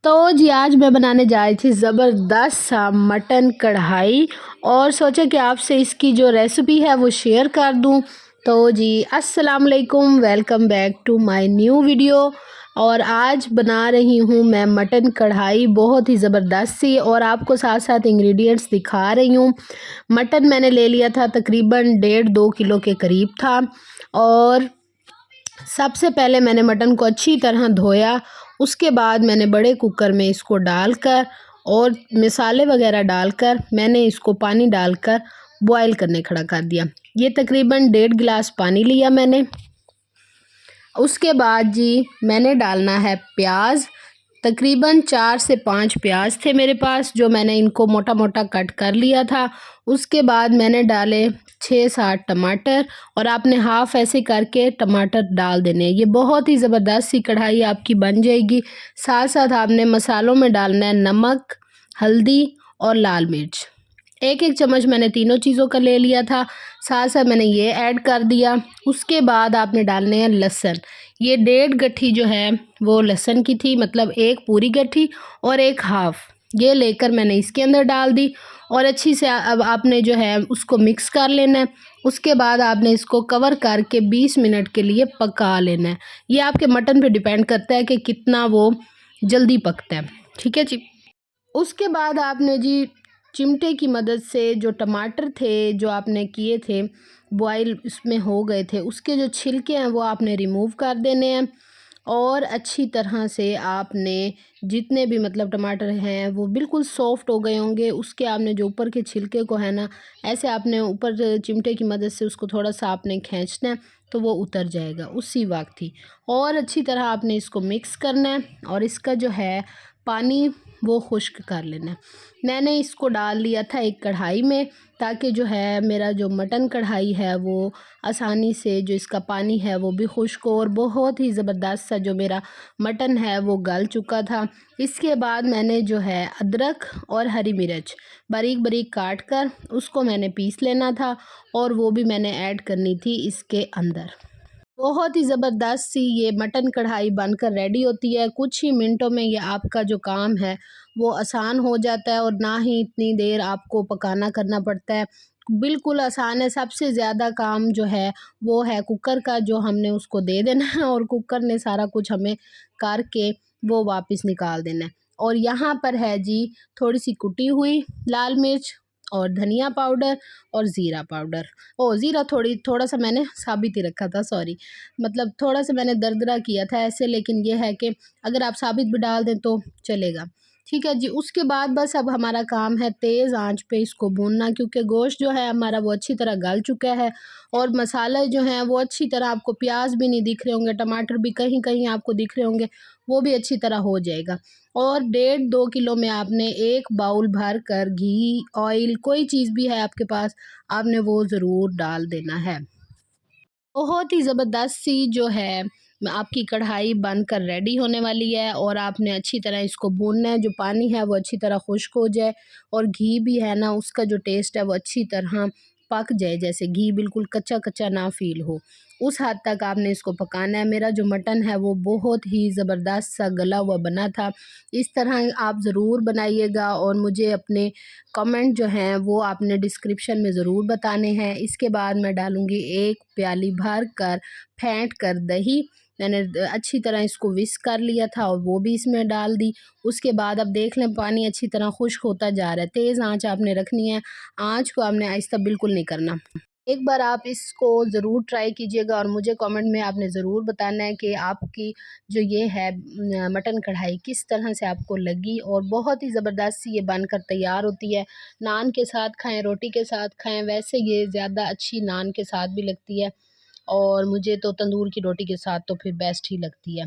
तो जी आज मैं बनाने जा रही थी ज़बरदस्त सा मटन कढ़ाई और सोचा कि आपसे इसकी जो रेसिपी है वो शेयर कर दूं। तो जी अस्सलाम वालेकुम, welcome back to my new video. और आज बना रही हूँ मैं मटन कढ़ाई बहुत ही ज़बरदस्त सी, और आपको साथ साथ इंग्रेडिएंट्स दिखा रही हूँ। मटन मैंने ले लिया था, तकरीबन 1.5-2 किलो के करीब था। और सबसे पहले मैंने मटन को अच्छी तरह धोया। उसके बाद मैंने बड़े कुकर में इसको डालकर और मसाले वगैरह डालकर मैंने इसको पानी डालकर बॉईल करने खड़ा कर दिया। ये तकरीबन 1.5 गिलास पानी लिया मैंने। उसके बाद जी मैंने डालना है प्याज। तकरीबन 4 से 5 प्याज थे मेरे पास, जो मैंने इनको मोटा मोटा कट कर लिया था। उसके बाद मैंने डाले 6-7 टमाटर, और आपने हाफ़ ऐसे करके टमाटर डाल देने। ये बहुत ही ज़बरदस्त सी कढ़ाई आपकी बन जाएगी। साथ साथ आपने मसालों में डालना है नमक, हल्दी और लाल मिर्च। एक एक चम्मच मैंने तीनों चीज़ों का ले लिया था। साथ साथ मैंने ये ऐड कर दिया। उसके बाद आपने डालने हैं लहसुन। ये 1.5 गट्ठी जो है वो लहसुन की थी, मतलब एक पूरी गट्ठी और एक हाफ़, ये लेकर मैंने इसके अंदर डाल दी। और अच्छी से अब आपने जो है उसको मिक्स कर लेना है। उसके बाद आपने इसको कवर करके 20 मिनट के लिए पका लेना है। ये आपके मटन पे डिपेंड करता है कि कितना वो जल्दी पकता है। ठीक है जी। उसके बाद आपने जी चिमटे की मदद से जो टमाटर थे, जो आपने किए थे बॉईल, इसमें हो गए थे, उसके जो छिलके हैं वो आपने रिमूव कर देने हैं। और अच्छी तरह से आपने जितने भी मतलब टमाटर हैं वो बिल्कुल सॉफ्ट हो गए होंगे, उसके आपने जो ऊपर के छिलके को है ना, ऐसे आपने ऊपर चिमटे की मदद से उसको थोड़ा सा आपने खींचना है, तो वो उतर जाएगा उसी वक्त ही। और अच्छी तरह आपने इसको मिक्स करना है और इसका जो है पानी वो खुश्क कर लेना है। मैंने इसको डाल लिया था एक कढ़ाई में, ताकि जो है मेरा जो मटन कढ़ाई है वो आसानी से जो इसका पानी है वो भी खुश्क हो, और बहुत ही ज़बरदस्त सा जो मेरा मटन है वो गल चुका था। इसके बाद मैंने जो है अदरक और हरी मिर्च बारीक बारीक काट कर उसको मैंने पीस लेना था, और वो भी मैंने ऐड करनी थी इसके अंदर। बहुत ही ज़बरदस्त सी ये मटन कढ़ाई बनकर रेडी होती है। कुछ ही मिनटों में ये आपका जो काम है वो आसान हो जाता है, और ना ही इतनी देर आपको पकाना करना पड़ता है। बिल्कुल आसान है। सबसे ज़्यादा काम जो है वो है कुकर का, जो हमने उसको दे देना है और कुकर ने सारा कुछ हमें करके वो वापस निकाल देना है। और यहाँ पर है जी थोड़ी सी कुटी हुई लाल मिर्च और धनिया पाउडर और ज़ीरा पाउडर। ज़ीरा थोड़ा सा मैंने साबित ही रखा था, सॉरी, मतलब थोड़ा सा मैंने दरदरा किया था ऐसे, लेकिन ये है कि अगर आप साबित भी डाल दें तो चलेगा। ठीक है जी। उसके बाद बस अब हमारा काम है तेज़ आंच पे इसको भूनना, क्योंकि गोश्त जो है हमारा वो अच्छी तरह गल चुका है, और मसाले जो हैं वो अच्छी तरह, आपको प्याज भी नहीं दिख रहे होंगे, टमाटर भी कहीं कहीं आपको दिख रहे होंगे, वो भी अच्छी तरह हो जाएगा। और 1.5-2 किलो में आपने एक बाउल भर कर घी, ऑयल, कोई चीज़ भी है आपके पास, आपने वो ज़रूर डाल देना है। बहुत ही ज़बरदस्त सी जो है आपकी कढ़ाई बनकर रेडी होने वाली है, और आपने अच्छी तरह इसको भूनना है। जो पानी है वो अच्छी तरह खुश्क हो जाए, और घी भी है ना, उसका जो टेस्ट है वो अच्छी तरह पक जाए, जैसे घी बिल्कुल कच्चा कच्चा ना फील हो, उस हद तक आपने इसको पकाना है। मेरा जो मटन है वो बहुत ही ज़बरदस्त सा गला हुआ बना था। इस तरह आप ज़रूर बनाइएगा, और मुझे अपने कमेंट जो हैं वो आपने डिस्क्रिप्शन में ज़रूर बताने हैं। इसके बाद मैं डालूँगी 1 प्याली भर कर फेंट कर दही। मैंने अच्छी तरह इसको विस्क कर लिया था और वो भी इसमें डाल दी। उसके बाद अब देख लें पानी अच्छी तरह खुश्क होता जा रहा है। तेज़ आंच आपने रखनी है, आंच को आपने आहिस्ता बिल्कुल नहीं करना। एक बार आप इसको ज़रूर ट्राई कीजिएगा, और मुझे कमेंट में आपने ज़रूर बताना है कि आपकी जो ये है मटन कढ़ाई किस तरह से आपको लगी। और बहुत ही ज़बरदस्त सी ये बनकर तैयार होती है। नान के साथ खाएं, रोटी के साथ खाएं, वैसे ये ज़्यादा अच्छी नान के साथ भी लगती है, और मुझे तो तंदूर की रोटी के साथ तो फिर बेस्ट ही लगती है।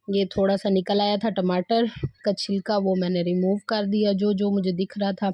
ये थोड़ा सा निकल आया था टमाटर का छिलका, वो मैंने रिमूव कर दिया, जो जो मुझे दिख रहा था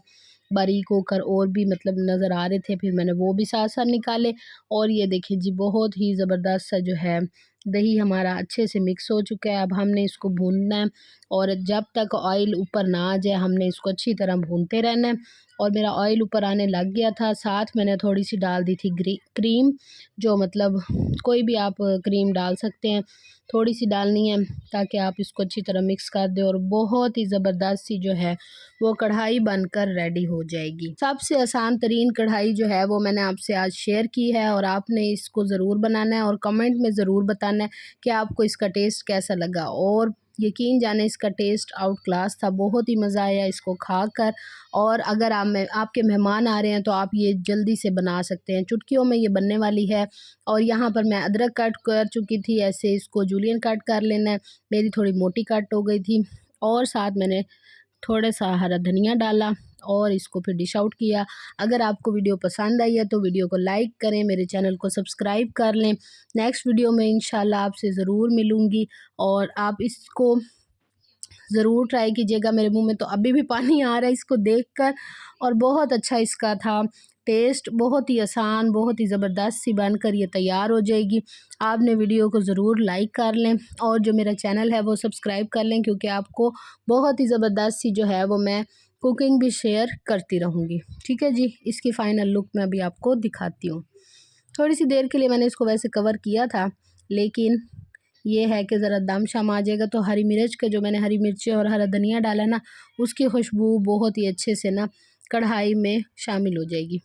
बारीक होकर, और भी मतलब नज़र आ रहे थे, फिर मैंने वो भी साथ साथ निकाले। और ये देखिए जी बहुत ही ज़बरदस्त सा जो है दही हमारा अच्छे से मिक्स हो चुका है। अब हमने इसको भूनना है, और जब तक ऑयल ऊपर ना आ जाए हमने इसको अच्छी तरह भूनते रहना है। और मेरा ऑयल ऊपर आने लग गया था। साथ मैंने थोड़ी सी डाल दी थी क्रीम, जो मतलब कोई भी आप क्रीम डाल सकते हैं, थोड़ी सी डालनी है ताकि आप इसको अच्छी तरह मिक्स कर दें और बहुत ही ज़बरदस्त सी जो है वो कढ़ाई बनकर रेडी हो जाएगी। सबसे आसान तरीन कढ़ाई जो है वो मैंने आपसे आज शेयर की है और आपने इसको ज़रूर बनाना है और कमेंट में ज़रूर बताना है कि आपको इसका टेस्ट कैसा लगा। और यकीन जाने इसका टेस्ट आउट क्लास था, बहुत ही मज़ा आया इसको खाकर। और अगर आपके मेहमान आ रहे हैं तो आप ये जल्दी से बना सकते हैं, चुटकियों में ये बनने वाली है। और यहाँ पर मैं अदरक कट कर चुकी थी, ऐसे इसको जूलियन कट कर लेना है, मेरी थोड़ी मोटी कट हो गई थी। और साथ मैंने थोड़ा सा हरा धनिया डाला और इसको फिर डिश आउट किया। अगर आपको वीडियो पसंद आई है तो वीडियो को लाइक करें, मेरे चैनल को सब्सक्राइब कर लें। नेक्स्ट वीडियो में इंशाल्लाह आपसे ज़रूर मिलूँगी और आप इसको ज़रूर ट्राई कीजिएगा। मेरे मुंह में तो अभी भी पानी आ रहा है इसको देखकर। और बहुत अच्छा इसका था टेस्ट, बहुत ही आसान, बहुत ही ज़बरदस्त सी बनकर ये तैयार हो जाएगी। आपने वीडियो को ज़रूर लाइक कर लें और जो मेरा चैनल है वो सब्सक्राइब कर लें, क्योंकि आपको बहुत ही ज़बरदस्त सी जो है वो मैं कुकिंग भी शेयर करती रहूँगी। ठीक है जी, इसकी फ़ाइनल लुक मैं अभी आपको दिखाती हूँ। थोड़ी सी देर के लिए मैंने इसको वैसे कवर किया था, लेकिन ये है कि ज़रा दम शम आ जाएगा तो हरी मिर्च का जो मैंने हरी मिर्चें और हरा धनिया डाला ना, उसकी खुशबू बहुत ही अच्छे से ना कढ़ाई में शामिल हो जाएगी।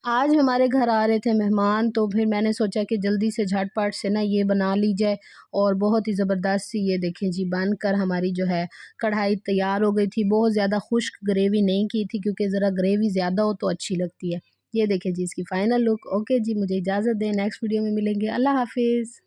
आज हमारे घर आ रहे थे मेहमान, तो फिर मैंने सोचा कि जल्दी से झटपट से ना ये बना ली जाए। और बहुत ही ज़बरदस्त सी ये देखें जी बनकर हमारी जो है कढ़ाई तैयार हो गई थी। बहुत ज़्यादा खुश्क ग्रेवी नहीं की थी, क्योंकि ज़रा ग्रेवी ज़्यादा हो तो अच्छी लगती है। ये देखें जी इसकी फ़ाइनल लुक। ओके जी, मुझे इजाज़त दें, नेक्स्ट वीडियो में मिलेंगे। अल्लाह हाफिज़।